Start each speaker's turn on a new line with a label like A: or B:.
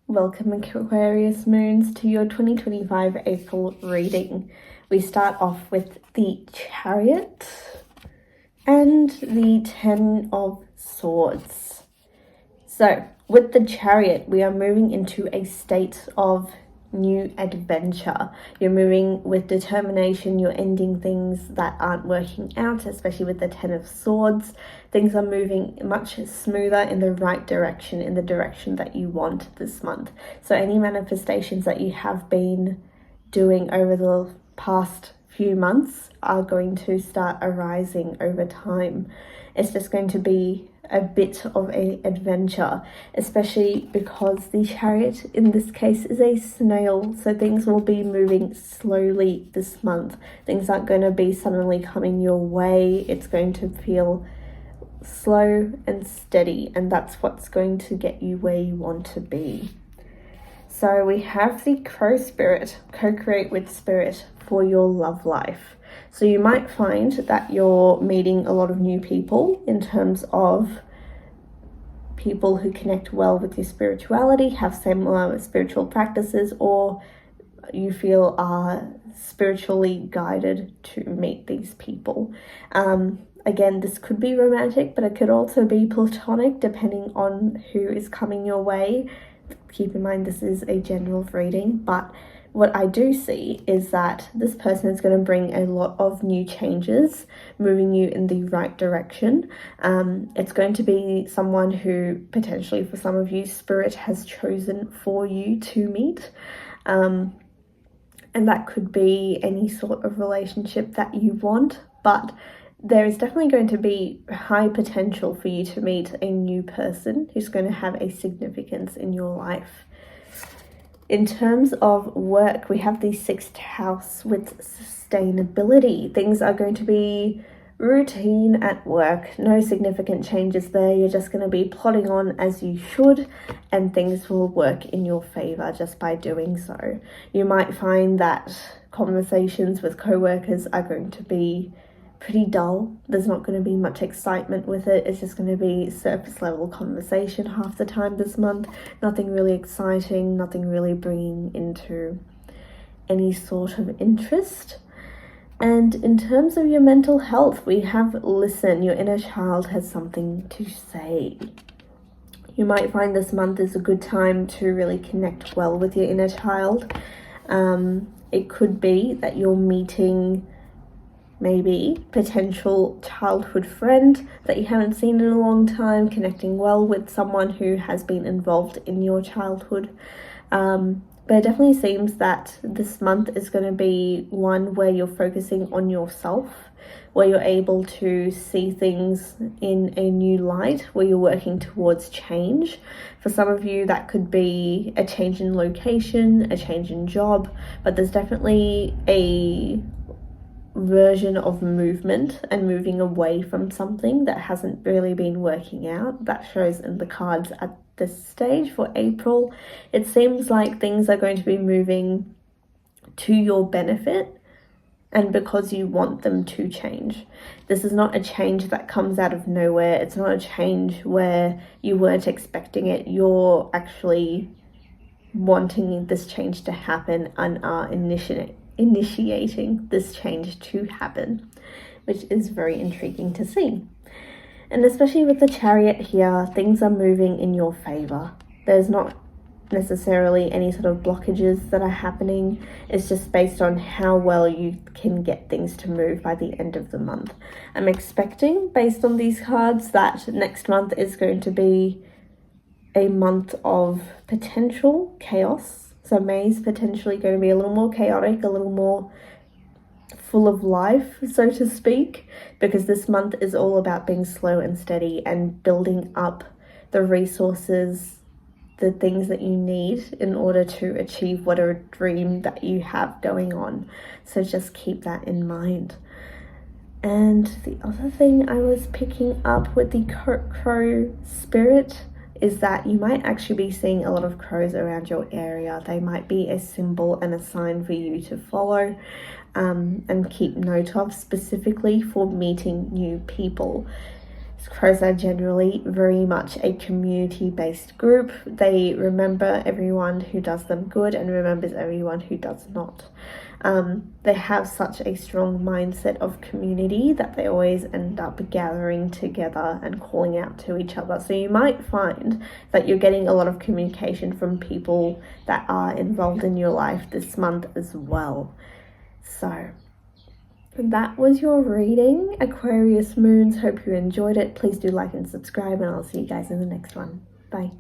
A: Welcome Aquarius moons to your 2025 April reading. We start off with the Chariot and the Ten of Swords. So with the Chariot, we are moving into a state of new adventure. You're moving with determination. You're ending things that aren't working out, especially with the Ten of Swords. Things are moving much smoother in the right direction, in the direction that you want this month. So any manifestations that you have been doing over the past few months are going to start arising over time. It's just going to be a bit of an adventure, especially because the Chariot in this case is a snail, so things will be moving slowly this month. Things aren't going to be suddenly coming your way. It's going to feel slow and steady, and that's what's going to get you where you want to be. So we have the Crow Spirit, co-create with Spirit for your love life. So you might find that you're meeting a lot of new people in terms of people who connect well with your spirituality, have similar spiritual practices, or you feel are spiritually guided to meet these people. Again, this could be romantic, but it could also be platonic depending on who is coming your way. Keep in mind this is a general reading, but what I do see is that this person is going to bring a lot of new changes, moving you in the right direction. It's going to be someone who potentially for some of you, Spirit has chosen for you to meet. And that could be any sort of relationship that you want, but there is definitely going to be high potential for you to meet a new person who's going to have a significance in your life. In terms of work, we have the sixth house with sustainability. Things are going to be routine at work. No significant changes there. You're just going to be plodding on as you should, and things will work in your favor just by doing so. You might find that conversations with co-workers are going to be pretty dull. There's not going to be much excitement with it. It's just going to be surface level conversation half the time this month. Nothing really exciting, nothing really bringing into any sort of interest. And in terms of your mental health, we have listen. Your inner child has something to say. You might find this month is a good time to really connect well with your inner child. It could be that you're meeting maybe potential childhood friend that you haven't seen in a long time, connecting well with someone who has been involved in your childhood. But it definitely seems that this month is going to be one where you're focusing on yourself, where you're able to see things in a new light, where you're working towards change. For some of you, that could be a change in location, a change in job, but there's definitely a version of movement and moving away from something that hasn't really been working out. That shows in the cards at this stage for April. It seems like things are going to be moving to your benefit and because you want them to change. This is not a change that comes out of nowhere. It's not a change where you weren't expecting it. You're actually wanting this change to happen and are initiating this change to happen, which is very intriguing to see. And especially with the Chariot here, things are moving in your favor. There's not necessarily any sort of blockages that are happening. It's just based on how well you can get things to move by the end of the month. I'm expecting, based on these cards, that next month is going to be a month of potential chaos. So May is potentially going to be a little more chaotic, a little more full of life, so to speak, because this month is all about being slow and steady and building up the resources, the things that you need in order to achieve whatever dream that you have going on. So just keep that in mind. And the other thing I was picking up with the Crow Spirit is that you might actually be seeing a lot of crows around your area. They might be a symbol and a sign for you to follow and keep note of, specifically for meeting new people. Crows are generally very much a community-based group. They remember everyone who does them good and remembers everyone who does not. They have such a strong mindset of community that they always end up gathering together and calling out to each other. So you might find that you're getting a lot of communication from people that are involved in your life this month as well. So that was your reading, Aquarius moons. Hope you enjoyed it. Please do like and subscribe, and I'll see you guys in the next one. Bye.